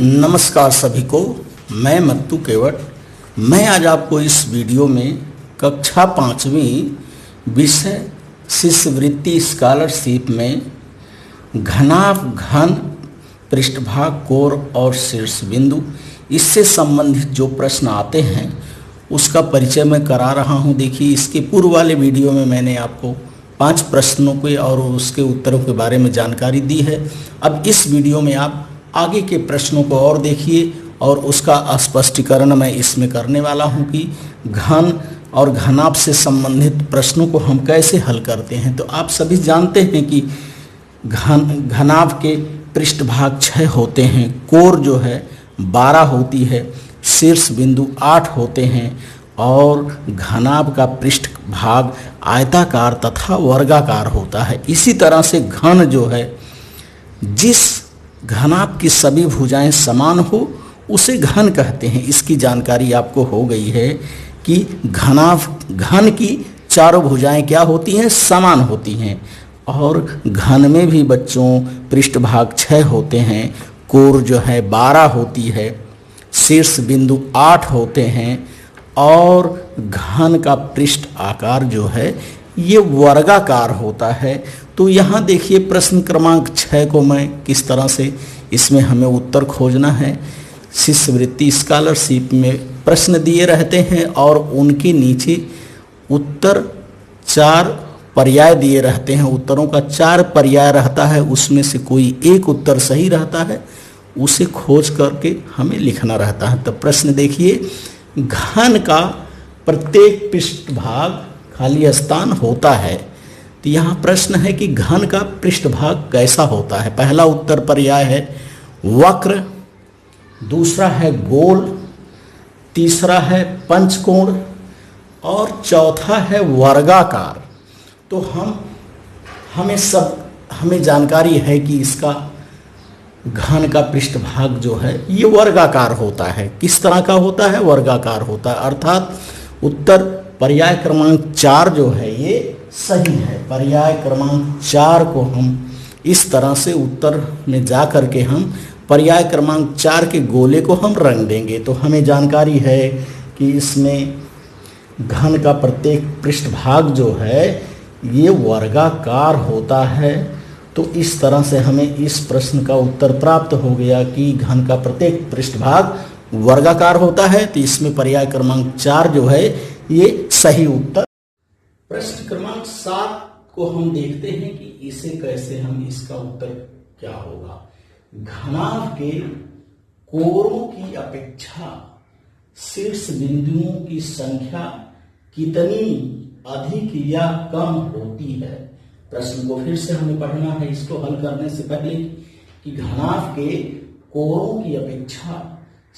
नमस्कार सभी को। मैं मत्तू केवट। मैं आज आपको इस वीडियो में कक्षा 5वीं विषय शिष्यवृत्ति स्कॉलरशिप में घनाभ घन पृष्ठभाग कोर और शीर्ष बिंदु इससे संबंधित जो प्रश्न आते हैं उसका परिचय मैं करा रहा हूं। देखिए, इसके पूर्व वाले वीडियो में मैंने आपको 5 प्रश्नों के और उसके उत्तरों के बारे में जानकारी दी है। अब इस वीडियो में आप आगे के प्रश्नों को और देखिए और उसका स्पष्टीकरण मैं इसमें करने वाला हूं कि घन और घनाभ से संबंधित प्रश्नों को हम कैसे हल करते हैं। तो आप सभी जानते हैं कि घनाभ के पृष्ठभाग 6 होते हैं, कोर जो है 12 होती है, शीर्ष बिंदु 8 होते हैं और घनाभ का पृष्ठभाग आयताकार तथा वर्गाकार होता है। इसी तरह से घन जो है, जिस घनाभ की सभी भुजाएं समान हो उसे घन कहते हैं। इसकी जानकारी आपको हो गई है कि घन की चारों भुजाएं क्या होती हैं, समान होती हैं। और घन में भी बच्चों पृष्ठभाग 6 होते हैं, कोर जो है 12 होती है, शीर्ष बिंदु 8 होते हैं और घन का पृष्ठ आकार जो है ये वर्गाकार होता है। तो यहाँ देखिए, प्रश्न क्रमांक 6 को मैं किस तरह से इसमें हमें उत्तर खोजना है। शिष्यवृत्ति स्कॉलरशिप में प्रश्न दिए रहते हैं और उनके नीचे उत्तर 4 पर्याय दिए रहते हैं। उत्तरों का 4 पर्याय रहता है, उसमें से कोई एक उत्तर सही रहता है, उसे खोज करके हमें लिखना रहता है। तो प्रश्न देखिए, घन का प्रत्येक पृष्ठभाग खाली स्थान होता है। तो यहाँ प्रश्न है कि घन का पृष्ठभाग कैसा होता है। पहला उत्तर पर्याय है वक्र, दूसरा है गोल, तीसरा है पंचकोण और चौथा है वर्गाकार। तो हमें जानकारी है कि इसका घन का पृष्ठभाग जो है ये वर्गाकार होता है। किस तरह का होता है? वर्गाकार होता है। अर्थात उत्तर पर्याय क्रमांक 4 जो है ये सही है। पर्याय क्रमांक 4 को हम इस तरह से उत्तर में जा करके हम पर्याय क्रमांक 4 के गोले को हम रंग देंगे। तो हमें जानकारी है कि इसमें घन का प्रत्येक पृष्ठभाग जो है ये वर्गाकार होता है। तो इस तरह से हमें इस प्रश्न का उत्तर प्राप्त हो गया कि घन का प्रत्येक पृष्ठभाग वर्गाकार होता है। तो इसमें पर्याय क्रमांक 4 जो है ये सही उत्तर। प्रश्न क्रमांक 7 को हम देखते हैं कि इसे कैसे हम इसका उत्तर क्या होगा। घनाभ के कोरों की अपेक्षा शीर्ष बिंदुओं की संख्या कितनी अधिक या कम होती है। प्रश्न को फिर से हमें पढ़ना है इसको हल करने से पहले कि घनाभ के कोरों की अपेक्षा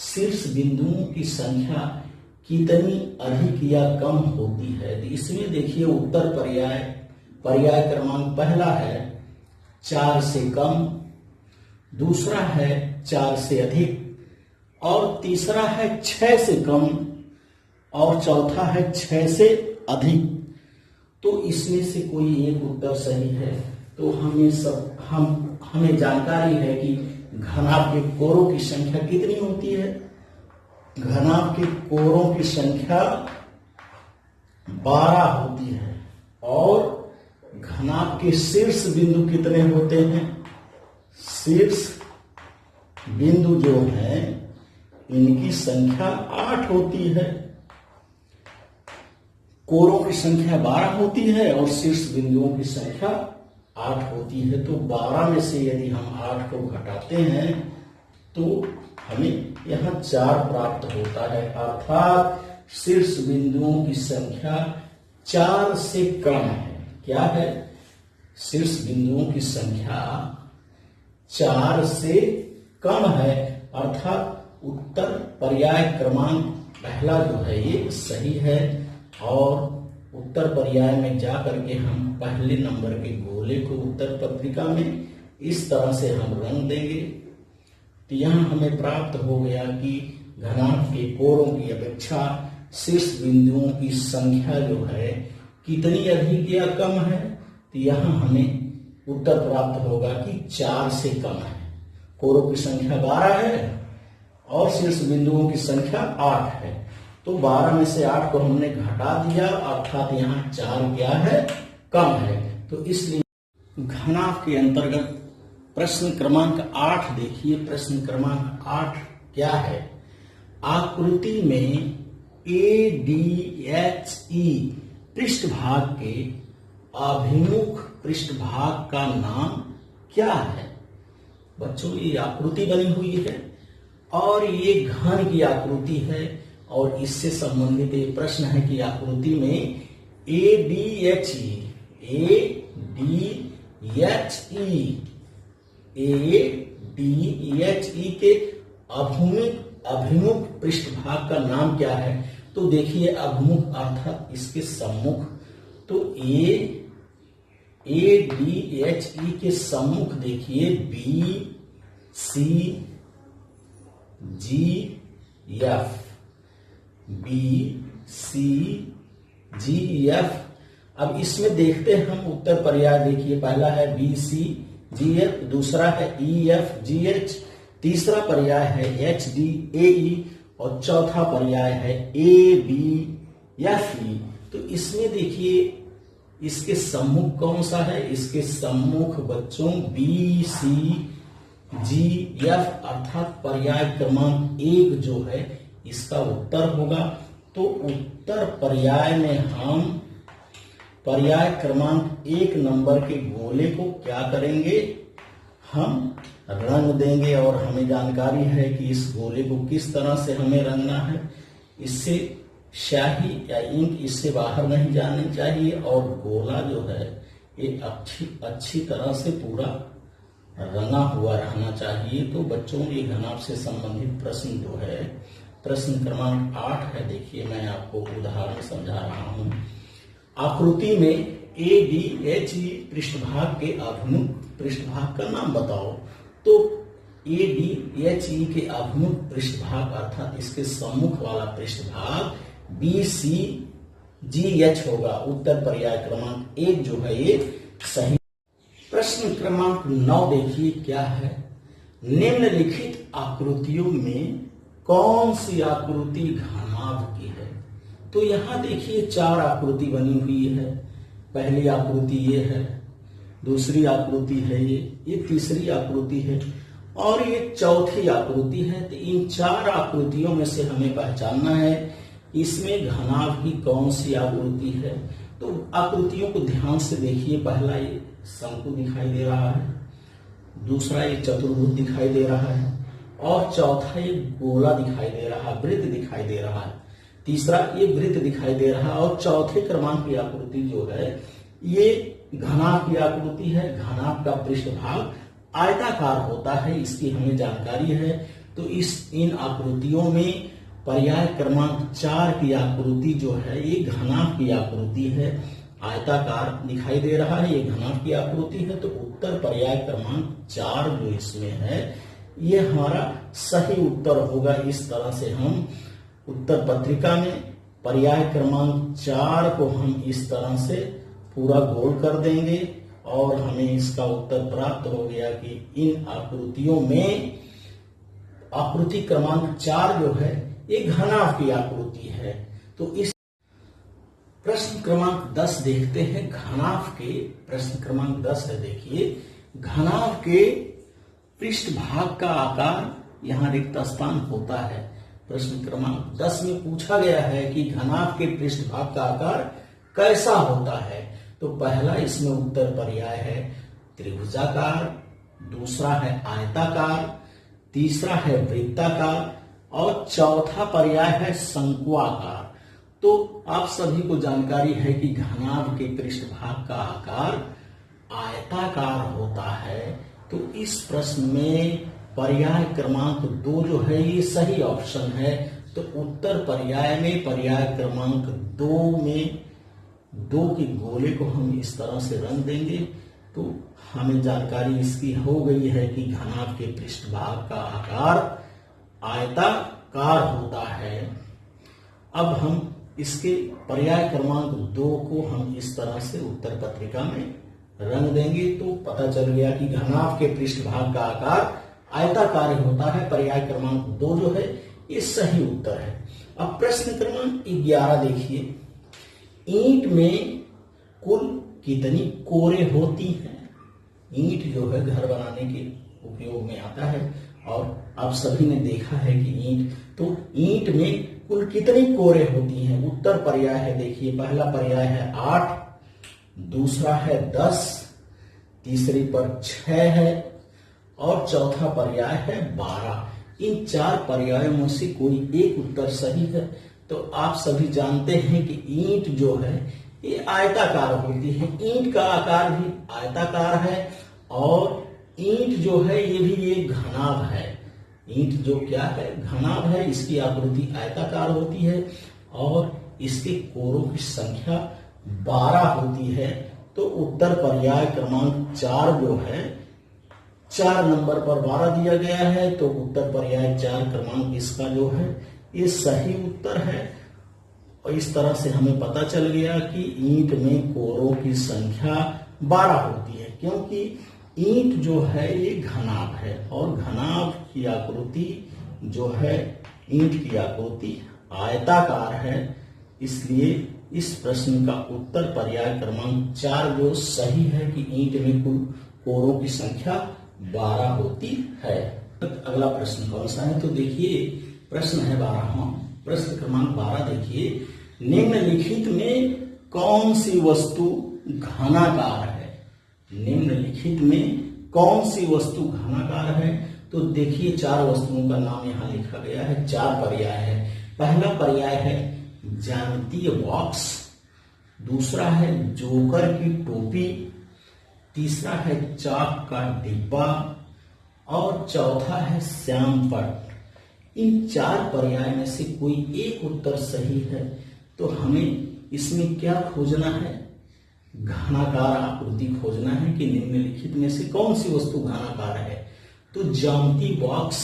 शीर्ष बिंदुओं की संख्या कितनी अधिक या कम होती है। तो इसमें देखिए, उत्तर पर्याय क्रमांक पहला है 4 से कम, दूसरा है 4 से अधिक और तीसरा है 6 से कम और चौथा है 6 से अधिक। तो इसमें से कोई एक उत्तर सही है। तो हमें जानकारी है कि घनाभ के कोरों की संख्या कितनी होती है। घनाभ के कोरों की संख्या 12 होती है और घनाभ के शीर्ष बिंदु कितने होते हैं। शीर्ष बिंदु जो है इनकी संख्या 8 होती है। कोरों की संख्या 12 होती है और शीर्ष बिंदुओं की संख्या 8 होती है। तो 12 में से यदि हम 8 को घटाते हैं तो हमें यहाँ 4 प्राप्त होता है। अर्थात शीर्ष बिंदुओं की संख्या 4 से कम है। क्या है? शीर्ष बिंदुओं की संख्या 4 से कम है। अर्थात उत्तर पर्याय क्रमांक पहला जो है ये सही है। और उत्तर पर्याय में जाकर के हम पहले नंबर के गोले को उत्तर पत्रिका में इस तरह से हम रंग देंगे। तो यहाँ हमें प्राप्त हो गया कि घनाभ के कोरों की अपेक्षा शीर्ष बिंदुओं की संख्या जो है कितनी अधिक या कम है। तो यहाँ हमें उत्तर प्राप्त होगा कि 4 से कम है। कोरों की संख्या 12 है और शीर्ष बिंदुओं की संख्या 8 है। तो 12 में से 8 को हमने घटा दिया, अर्थात यहाँ 4 क्या है, कम है। तो इसलिए घनाभ के अंतर्गत प्रश्न क्रमांक 8 देखिए। प्रश्न क्रमांक 8 क्या है? आकृति में ADHE पृष्ठभाग के अभिमुख पृष्ठभाग का नाम क्या है? बच्चों, ये आकृति बनी हुई है और ये घन की आकृति है, और इससे संबंधित एक प्रश्न है कि आकृति में ADHE के अभिमुख पृष्ठभाग का नाम क्या है? तो देखिए, अभिमुख अर्थात इसके सम्मुख। तो ADHE के सम्मुख देखिए BCGF। अब इसमें देखते हैं हम उत्तर पर्याय। देखिए, पहला है BCGF, दूसरा है EFGH, तीसरा पर्याय है HDAE और चौथा पर्याय है ABFE। तो इसमें देखिए, इसके सम्मुख कौन सा है? इसके सम्मुख बच्चों BCGF अर्थात पर्याय क्रमांक 1 जो है इसका उत्तर होगा। तो उत्तर पर्याय में हम पर्याय क्रमांक 1 नंबर के गोले को क्या करेंगे? हम रंग देंगे, और हमें जानकारी है कि इस गोले को किस तरह से हमें रंगना है। इससे स्याही या इंक इससे बाहर नहीं जानी चाहिए, और गोला जो है ये अच्छी तरह से पूरा रंगा हुआ रहना चाहिए। तो बच्चों, ये घनाभ से संबंधित प्रश्न जो है प्रश्न क्रमांक 8 है। देखिए, मैं आपको उदाहरण समझा रहा हूं। आकृति में ADHE पृष्ठभाग के अभिमुख पृष्ठभाग का नाम बताओ। तो ADHE के अभिमुख पृष्ठभाग अर्थात इसके सम्मुख वाला पृष्ठभाग BCGH होगा। उत्तर पर्याय क्रमांक 1 जो है ये सही। प्रश्न क्रमांक 9 देखिए क्या है? निम्नलिखित आकृतियों में कौन सी आकृति घनाभ की है? तो यहां देखिए 4 आकृति बनी हुई है। पहली आकृति ये है, दूसरी आकृति है ये तीसरी आकृति है, और ये चौथी आकृति है। तो इन 4 आकृतियों में से हमें पहचानना है इसमें घनाभ की कौन सी आकृति है। तो आकृतियों को ध्यान से देखिए। पहला ये शंकु दिखाई दे रहा है, दूसरा ये चतुर्भुज दिखाई दे रहा है, और चौथा ये गोला दिखाई दे रहा है, वृत्त दिखाई दे रहा है, तीसरा ये वृत्त दिखाई दे रहा है, और चौथे क्रमांक की आकृति जो है ये घनाभ की आकृति है। घनाभ का पृष्ठभाग आयताकार होता है, इसकी हमें जानकारी है। तो इन आकृतियों में पर्याय क्रमांक 4 की आकृति जो है ये घनाभ की आकृति है, आयताकार दिखाई दे रहा है, ये घनाभ की आकृति है। तो उत्तर पर्याय क्रमांक 4 जो इसमें है ये हमारा सही उत्तर होगा। इस तरह से हम उत्तर पत्रिका में पर्याय क्रमांक 4 को हम इस तरह से पूरा गोल कर देंगे, और हमें इसका उत्तर प्राप्त हो गया कि इन आकृतियों में आकृति क्रमांक 4 जो है ये घनाभ की आकृति है। तो इस प्रश्न क्रमांक 10 देखते हैं। घनाभ के प्रश्न क्रमांक 10 है। देखिए, घनाभ के पृष्ठभाग का आकार यहाँ रिक्त स्थान होता है। प्रश्न क्रमांक 10 में पूछा गया है कि घनाभ के पृष्ठभाग का आकार कैसा होता है। तो पहला इसमें उत्तर पर्याय है त्रिभुजाकार, दूसरा है आयताकार, तीसरा है वृत्ताकार, और चौथा पर्याय है शंक्वाकार। तो आप सभी को जानकारी है कि घनाभ के पृष्ठभाग का आकार आयताकार होता है। तो इस प्रश्न में पर्याय क्रमांक 2 जो है ये सही ऑप्शन है। तो उत्तर पर्याय में पर्याय क्रमांक 2 में 2 के गोले को हम इस तरह से रंग देंगे। तो हमें जानकारी इसकी हो गई है कि घनाभ के पृष्ठभाग का आकार आयताकार होता है। अब हम इसके पर्याय क्रमांक 2 को हम इस तरह से उत्तर पत्रिका में रंग देंगे। तो पता चल गया कि घनाभ के पृष्ठभाग का आकार आयताकार होता है। पर्याय क्रमांक 2 जो है ये सही उत्तर है। अब प्रश्न क्रमांक 11 देखिए, ईंट में कुल कितनी कोरें होती हैं? ईंट जो है घर बनाने के उपयोग में आता है और आप सभी ने देखा है कि ईंट में कुल कितनी कोरें होती हैं? उत्तर पर्याय है, देखिए पहला पर्याय है 8, दूसरा है 10, तीसरी पर 6 है और चौथा पर्याय है 12। इन 4 पर्यायों में से कोई एक उत्तर सही है। तो आप सभी जानते हैं कि ईंट जो है ये आयताकार होती है, ईंट का आकार भी आयताकार है और ईंट जो है ये भी एक घनाभ है। ईंट जो क्या है? घनाभ है। इसकी आकृति आयताकार होती है और इसके कोरों की संख्या 12 होती है। तो उत्तर पर्याय क्रमांक 4 जो है 4 नंबर पर 12 दिया गया है, तो उत्तर पर्याय 4 क्रमांक इसका जो है ये सही उत्तर है। और इस तरह से हमें पता चल गया कि ईंट में कोरों की संख्या 12 होती है, क्योंकि ईंट जो है ये घनाभ है और घनाभ की आकृति जो है, ईंट की आकृति आयताकार है। इसलिए इस प्रश्न का उत्तर पर्याय क्रमांक 4 जो सही है कि ईंट में कुल कोरों की संख्या 12 होती है। अगला प्रश्न कौन सा है? तो देखिए प्रश्न है 12वां। प्रश्न क्रमांक 12 देखिए, निम्नलिखित में कौन सी वस्तु घनाकार है? निम्नलिखित में कौन सी वस्तु घनाकार है? तो देखिए 4 वस्तुओं का नाम यहाँ लिखा गया है, 4 पर्याय है। पहला पर्याय है ज्यामितीय बॉक्स, दूसरा है जोकर की टोपी, तीसरा है चाक का डिब्बा और चौथा है श्यामपट्ट। इन 4 पर्याय में से कोई एक उत्तर सही है। तो हमें इसमें क्या खोजना है? घनाकार आकृति खोजना है कि निम्नलिखित में से कौन सी वस्तु घनाकार है। तो ज्यामितीय बॉक्स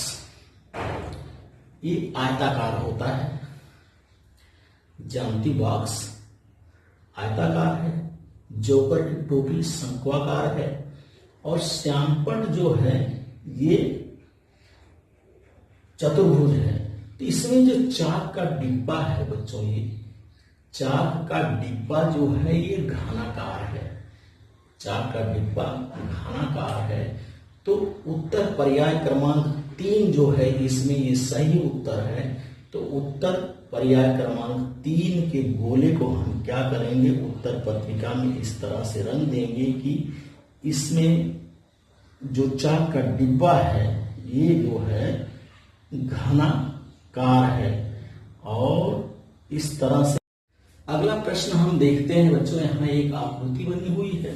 ये आयताकार होता है, ज्यामितीय बॉक्स आयताकार है, जोकर की टोपी शंक्वाकार है और श्यामपट्ट जो है ये चतुर्भुज है। तो इसमें जो चाक का डिब्बा है बच्चों, ये चाक का डिब्बा जो है ये घनाकार है, चाक का डिब्बा घनाकार है। तो उत्तर पर्याय क्रमांक 3 जो है इसमें ये सही उत्तर है। तो उत्तर पर्याय क्रमांक 3 के गोले को हम क्या करेंगे? उत्तर पत्रिका में इस तरह से रंग देंगे कि इसमें जो चाक का डिब्बा है ये जो है घनाकार है और इस तरह से। अगला प्रश्न हम देखते हैं बच्चों, यहाँ एक आकृति बनी हुई है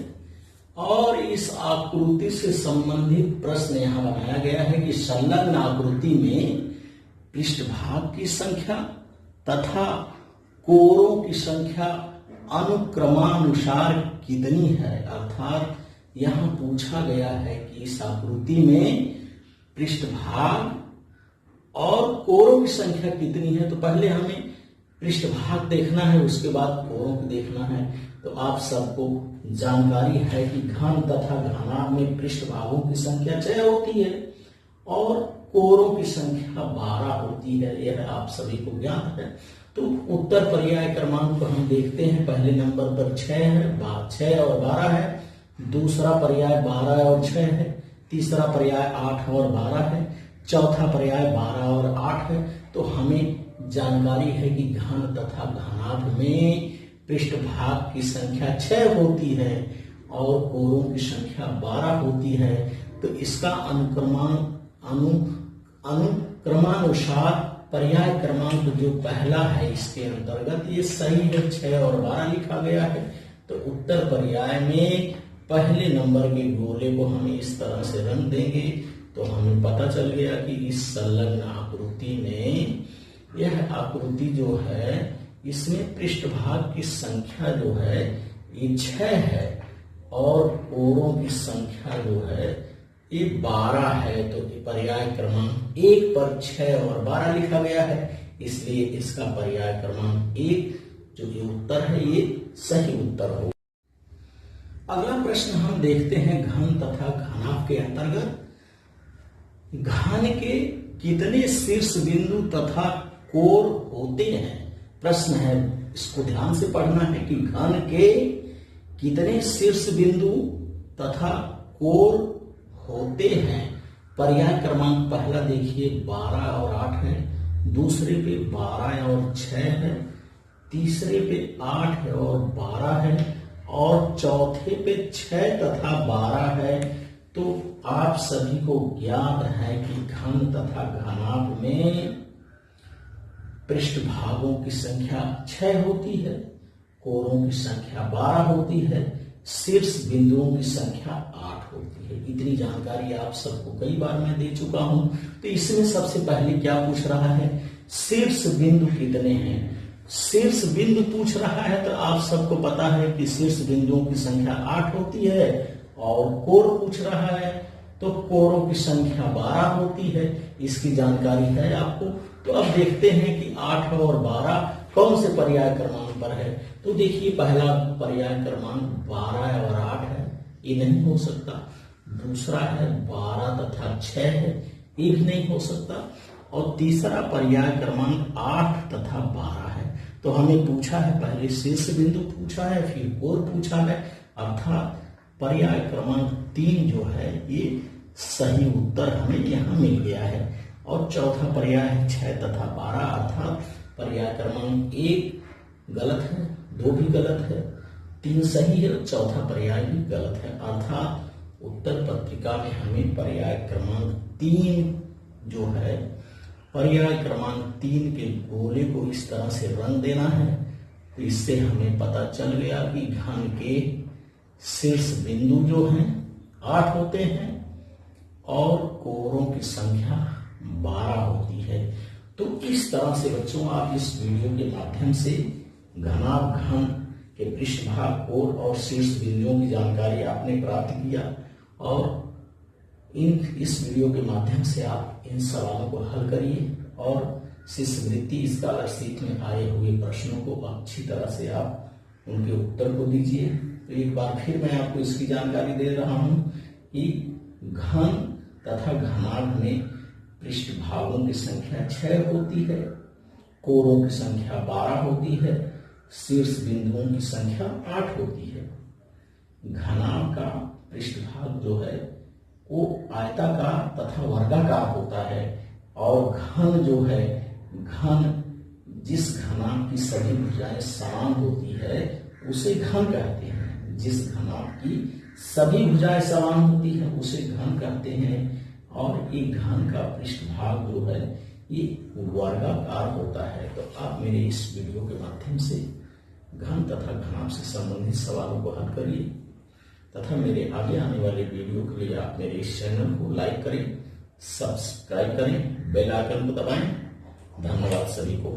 और इस आकृति से संबंधित प्रश्न यहाँ बनाया गया है कि संलग्न आकृति में पृष्ठभाग की संख्या तथा कोरों की संख्या अनुक्रमानुसार कितनी है। अर्थात यहाँ पूछा गया है कि इस आकृति में पृष्ठभाग और कोरों की संख्या कितनी है। तो पहले हमें पृष्ठभाग देखना है, उसके बाद कोरों को देखना है। तो आप सबको जानकारी है कि घन तथा घनाभ में पृष्ठभागों की संख्या 6 होती है और कोरों की संख्या 12 होती है, यह आप सभी को ज्ञात है। तो उत्तर पर्याय क्रमांक को हम देखते हैं। पहले नंबर पर 6 है, 6 और 12 है, दूसरा पर्याय 12 और 6 है, तीसरा पर्याय 8 और 12 है, चौथा पर्याय 12 और 8 है। तो हमें जानकारी है कि घन तथा घनाभ में पृष्ठभाग की संख्या 6 होती है और कोरों की संख्या 12 होती है। तो इसका अनुक्रमानुसार पर्याय क्रमांक जो पहला है इसके अंतर्गत ये सही है, 6 और 12 लिखा गया है। तो उत्तर पर्याय में पहले नंबर के गोले को हम इस तरह से रंग देंगे तो हमें पता चल गया कि इस संलग्न आकृति में यह आकृति जो है इसमें पृष्ठभाग की संख्या जो है ये 6 है और कोरों की संख्या जो है ये 12 है। तो पर्याय क्रमांक 1 पर 6 और 12 लिखा गया है, इसलिए इसका पर्याय क्रमांक 1 जो ये उत्तर है ये सही उत्तर होगा। अगला प्रश्न हम देखते हैं घन तथा घनाभ के अंतर्गत। घन के कितने शीर्ष बिंदु तथा कोर होते हैं? प्रश्न है, इसको ध्यान से पढ़ना है कि घन के कितने शीर्ष बिंदु तथा कोर होते हैं। पर्याय क्रमांक पहला देखिए 12 और 8 है, दूसरे पे 12 और 6 है, तीसरे पे 8 है और 12 है, और चौथे पे 6 तथा 12 है। तो आप सभी को ज्ञात है कि घन तथा घनाभ में पृष्ठभागों की संख्या 6 होती है, कोरों की संख्या 12 होती है, शीर्ष बिंदुओं की संख्या 8 होती है। इतनी जानकारी आप सबको कई बार मैं दे चुका हूं। तो इसमें सबसे पहले क्या पूछ रहा है? शीर्ष बिंदु कितने हैं? शीर्ष बिंदु पूछ रहा है, तो आप सबको पता है कि शीर्ष बिंदुओं की संख्या 8 होती है, और कोर पूछ रहा है तो कोरों की संख्या 12 होती है। इसकी जानकारी है आपको। तो अब देखते हैं कि 8 और 12 कौन से पर्याय क्रमांक पर है। तो देखिए, पहला पर्याय क्रमांक 12 और 8 है, ये नहीं हो सकता। दूसरा है 12 तथा 6 है, ये भी नहीं हो सकता। और तीसरा पर्याय क्रमांक 8 तथा 12 है। तो हमें पूछा है, पहले शीर्ष बिंदु पूछा है, फिर कोर पूछा है, अर्थात पर्याय क्रमांक 3 जो है ये सही उत्तर हमें यहाँ मिल गया है। और चौथा पर्याय है 6 तथा 12, अर्थात पर्याय क्रमांक 1 गलत है, 2 भी गलत है, 3 सही है, चौथा पर्याय भी गलत है। अर्थात उत्तर पत्रिका में हमें पर्याय क्रमांक 3 जो है, पर्याय क्रमांक 3 के गोले को इस तरह से रंग देना है। तो इससे हमें पता चल गया कि घन के शीर्ष बिंदु जो हैं 8 होते हैं और कोरों की संख्या 12 होती है। तो इस तरह से बच्चों आप इस वीडियो के माध्यम से घनाभ घन के पृष्ठभाग, कोर और शीर्ष बिंदुओं की जानकारी आपने प्राप्त किया, और इस वीडियो के माध्यम से आप इन सवालों को हल करिए और शिष्यवृत्ति स्कॉलरशिप में आए हुए प्रश्नों को अच्छी तरह से आप उनके उत्तर को दीजिए। तो एक बार फिर मैं आपको इसकी जानकारी दे रहा हूं कि घन तथा घनाभ में पृष्ठभागों की संख्या 6 होती है, कोरों की संख्या 12 होती है, शीर्ष बिंदुओं की संख्या 8 होती है। घनाभ का पृष्ठभाग जो है वो आयताकार तथा वर्गाकार होता है, और घन जो है, घन जिस घनाभ की सभी भुजाएं समान होती है उसे घन कहते हैं। जिस घनाभ की सभी भुजाएं समान होती है उसे घन कहते हैं। और एक घन का पृष्ठभाग जो है ये वर्गाकार होता है। तो आप मेरे इस वीडियो के माध्यम से घन तथा घनाभ से संबंधित सवालों को हल करिए, तथा मेरे आगे आने वाले वीडियो के लिए आप मेरे इस चैनल को लाइक करें, सब्सक्राइब करें, बेल आइकन को दबाएं। धन्यवाद सभी को।